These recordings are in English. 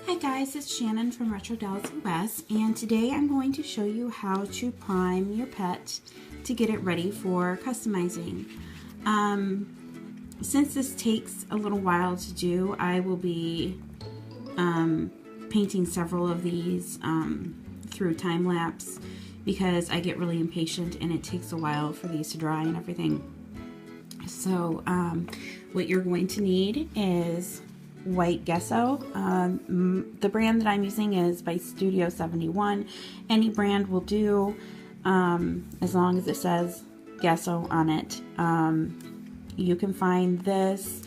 Hi guys, it's Shannon from Retro Dolls US, and today I'm going to show you how to prime your pet to get it ready for customizing. Since this takes a little while to do, I will be painting several of these through time lapse because I get really impatient and it takes a while for these to dry and everything. So what you're going to need is white gesso. The brand that I'm using is by Studio 71. Any brand will do as long as it says gesso on it. You can find this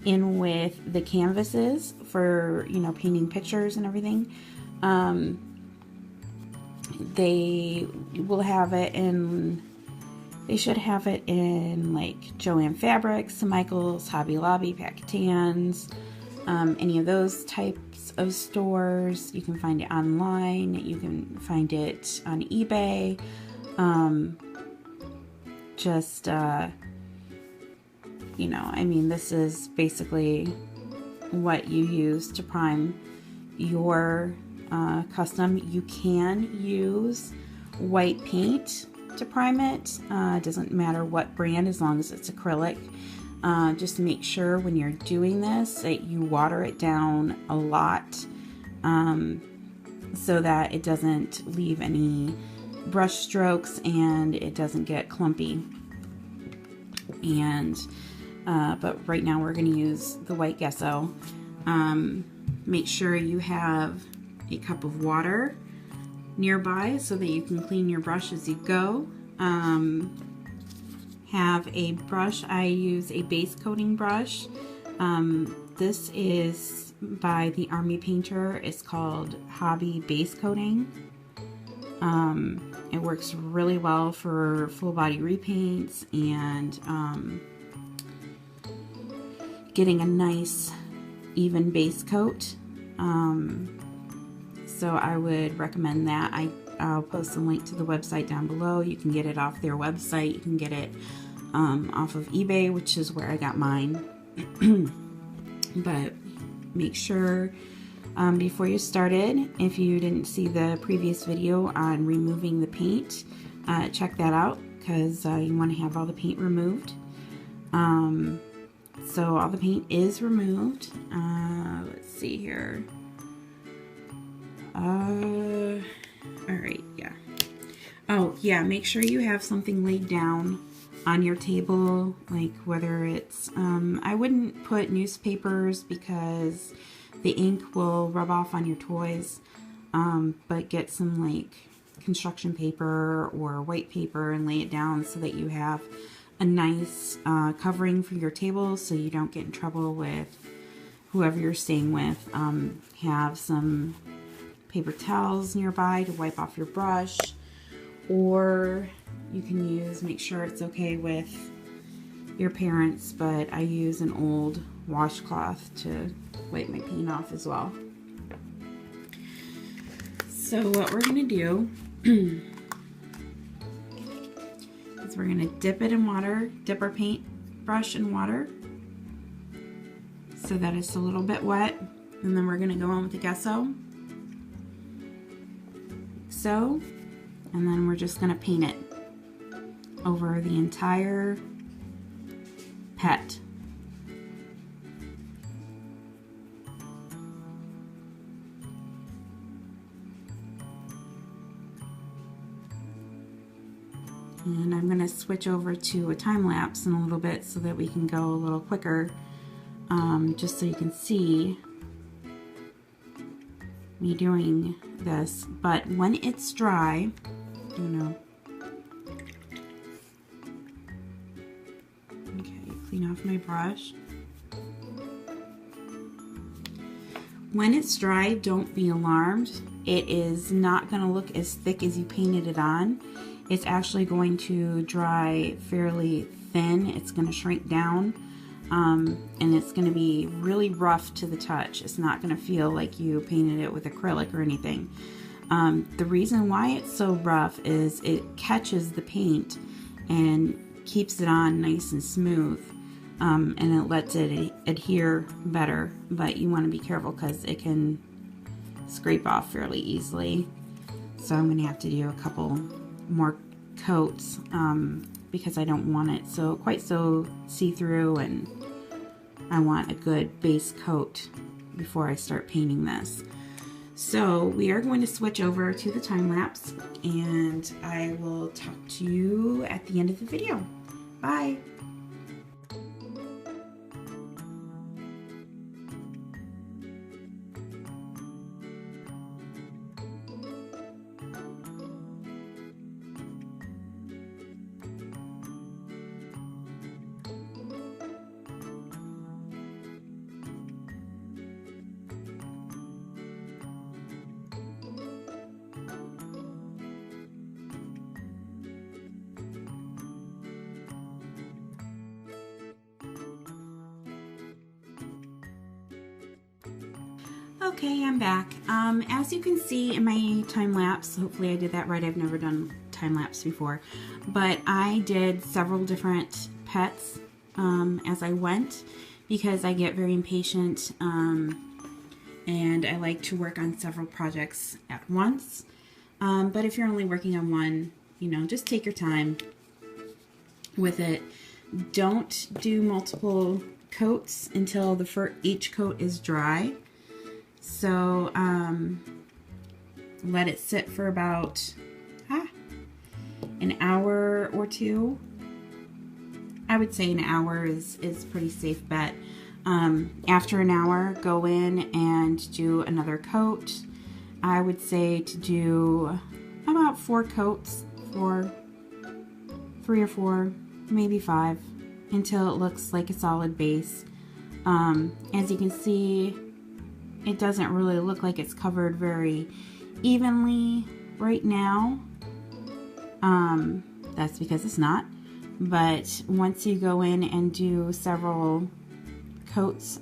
in with the canvases for, you know, painting pictures and everything. They will have it in, they should have it in like Joann Fabrics, Michael's, Hobby Lobby, Packetans, any of those types of stores. You can find it online. You can find it on eBay. You know, I mean, this is basically what you use to prime your custom. You can use white paint to prime it. It doesn't matter what brand as long as it's acrylic. Just make sure when you're doing this that you water it down a lot so that it doesn't leave any brush strokes and it doesn't get clumpy. And but right now we're going to use the white gesso. Make sure you have a cup of water nearby so that you can clean your brush as you go. Have a brush. I use a base coating brush. This is by the Army Painter. It's called Hobby Base Coating. It works really well for full body repaints and getting a nice even base coat. So I would recommend that. I'll post a link to the website down below. You can get it off their website. You can get it off of eBay, which is where I got mine. But make sure before you started, if you didn't see the previous video on removing the paint, check that out because you want to have all the paint removed. So all the paint is removed. Let's see here. Alright, yeah. Oh, yeah, make sure you have something laid down on your table, like whether it's, I wouldn't put newspapers because the ink will rub off on your toys, but get some like construction paper or white paper and lay it down so that you have a nice covering for your table so you don't get in trouble with whoever you're staying with. Have some paper towels nearby to wipe off your brush, or you can use, make sure it's okay with your parents, but I use an old washcloth to wipe my paint off as well. So what we're going to do is we're going to dip it in water, dip our paint brush in water so that it's a little bit wet, and then we're going to go on with the gesso. So, and then we're just going to paint it over the entire pet. And I'm going to switch over to a time lapse in a little bit so that we can go a little quicker, just so you can see me doing this. But when it's dry, you know, okay, clean off my brush. When it's dry, don't be alarmed. It is not going to look as thick as you painted it on. It's actually going to dry fairly thin. It's going to shrink down. And it's going to be really rough to the touch. It's not going to feel like you painted it with acrylic or anything. The reason why it's so rough is it catches the paint and keeps it on nice and smooth. and it lets it adhere better, but you want to be careful because it can scrape off fairly easily. So I'm going to have to do a couple more coats because I don't want it quite so see-through, and I want a good base coat before I start painting this. So we are going to switch over to the time lapse, and I will talk to you at the end of the video. Bye. Okay, I'm back. As you can see in my time lapse, hopefully I did that right. I've never done time lapse before, but I did several different pets as I went because I get very impatient and I like to work on several projects at once. But if you're only working on one, you know, just take your time with it. Don't do multiple coats until each coat is dry. So let it sit for about an hour or two. I would say an hour is a pretty safe bet. After an hour, go in and do another coat. I would say to do about 4 coats, 3 or 4, maybe 5, until it looks like a solid base. As you can see, it doesn't really look like it's covered very evenly right now. That's because it's not. But once you go in and do several coats,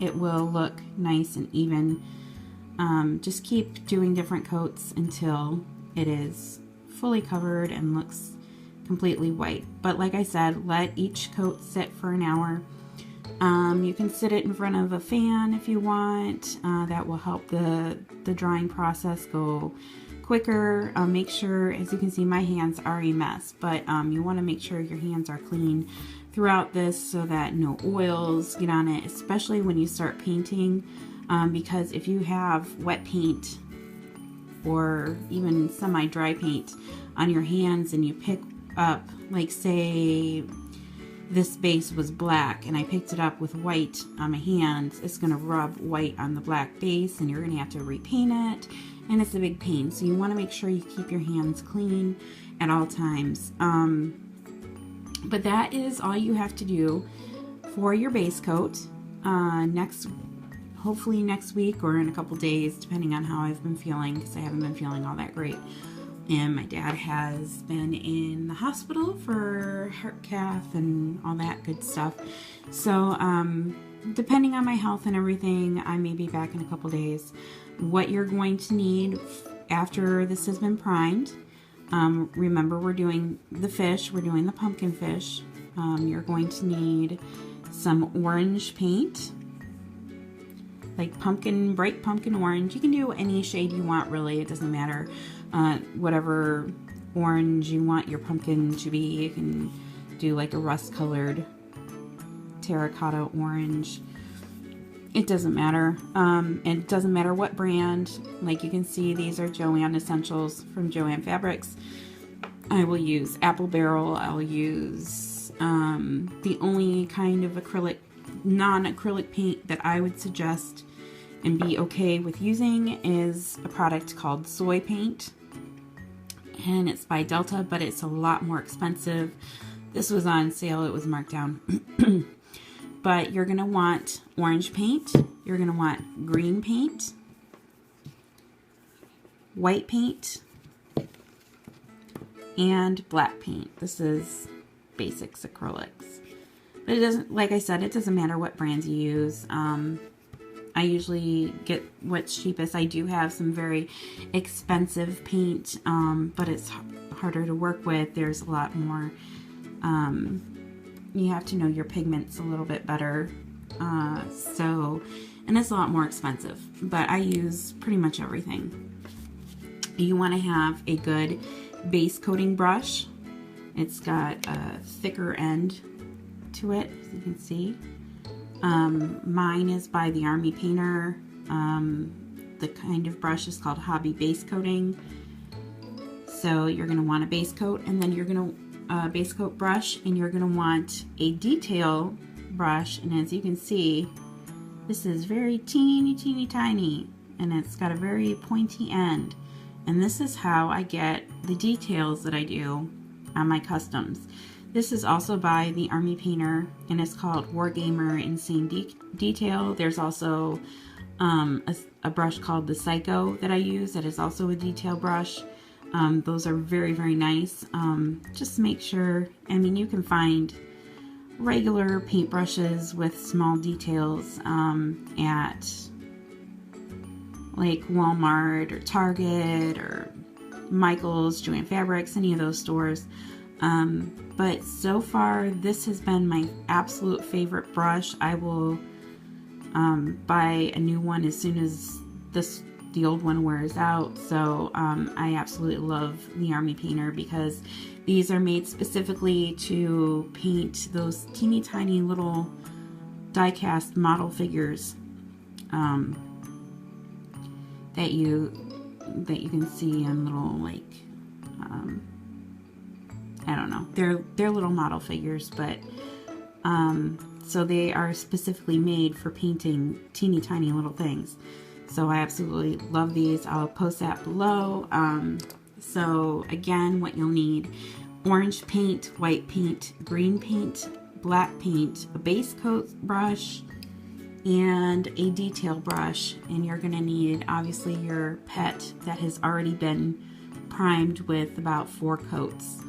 it will look nice and even. Just keep doing different coats until it is fully covered and looks completely white. But like I said, let each coat sit for an hour. You can sit it in front of a fan if you want. That will help the drying process go quicker. Make sure, as you can see, my hands are a mess, but you want to make sure your hands are clean throughout this so that no oils get on it, especially when you start painting, because if you have wet paint or even semi-dry paint on your hands and you pick up, like say this base was black and I picked it up with white on my hands, it's going to rub white on the black base and you're going to have to repaint it, and it's a big pain. So you want to make sure you keep your hands clean at all times. But that is all you have to do for your base coat. Hopefully next week or in a couple days, depending on how I've been feeling, because I haven't been feeling all that great. And my dad has been in the hospital for heart cath and all that good stuff. So depending on my health and everything, I may be back in a couple days. What you're going to need after this has been primed, remember we're doing the fish, we're doing the pumpkin fish. You're going to need some orange paint, like bright pumpkin orange. You can do any shade you want, really, it doesn't matter. Whatever orange you want your pumpkin to be. You can do like a rust-colored terracotta orange. It doesn't matter. And it doesn't matter what brand. Like you can see, these are Joann Essentials from Joann Fabrics. I will use Apple Barrel. I'll use the only kind of non-acrylic paint that I would suggest and be okay with using is a product called Soy Paint. And it's by Delta, but it's a lot more expensive. This was on sale, it was marked down. But you're going to want orange paint, you're going to want green paint, white paint, and black paint. This is Basics Acrylics. But it doesn't, like I said, it doesn't matter what brands you use. I usually get what's cheapest. I do have some very expensive paint, but it's harder to work with. There's a lot more, you have to know your pigments a little bit better. So and it's a lot more expensive, but I use pretty much everything. You want to have a good base coating brush. It's got a thicker end to it, as you can see. Mine is by the Army Painter. The kind of brush is called Hobby Base Coating. So you're going to want a base coat, and then you're going to base coat brush, and you're going to want a detail brush. And as you can see, this is very teeny tiny, and it's got a very pointy end. And this is how I get the details that I do on my customs. This is also by the Army Painter, and it's called Wargamer Insane Detail. There's also a brush called the Psycho that I use that is also a detail brush. Those are very nice. Just make sure, I mean, you can find regular paintbrushes with small details at like Walmart or Target or Michael's, Joann Fabrics, any of those stores. But so far, this has been my absolute favorite brush. I will buy a new one as soon as the old one wears out. So I absolutely love the Army Painter because these are made specifically to paint those teeny tiny little die-cast model figures that you can see in little, like, I don't know, they're little model figures, but so they are specifically made for painting teeny tiny little things. So I absolutely love these. I'll post that below. So again, what you'll need: orange paint, white paint, green paint, black paint, a base coat brush, and a detail brush. And you're gonna need, obviously, your pet that has already been primed with about 4 coats.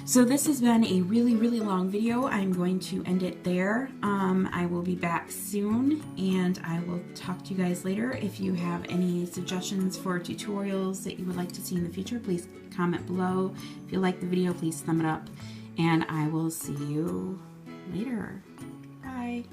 So this has been a really long video. I'm going to end it there. I will be back soon, and I will talk to you guys later. If you have any suggestions for tutorials that you would like to see in the future, please comment below. If you like the video, please thumb it up, and I will see you later. Bye.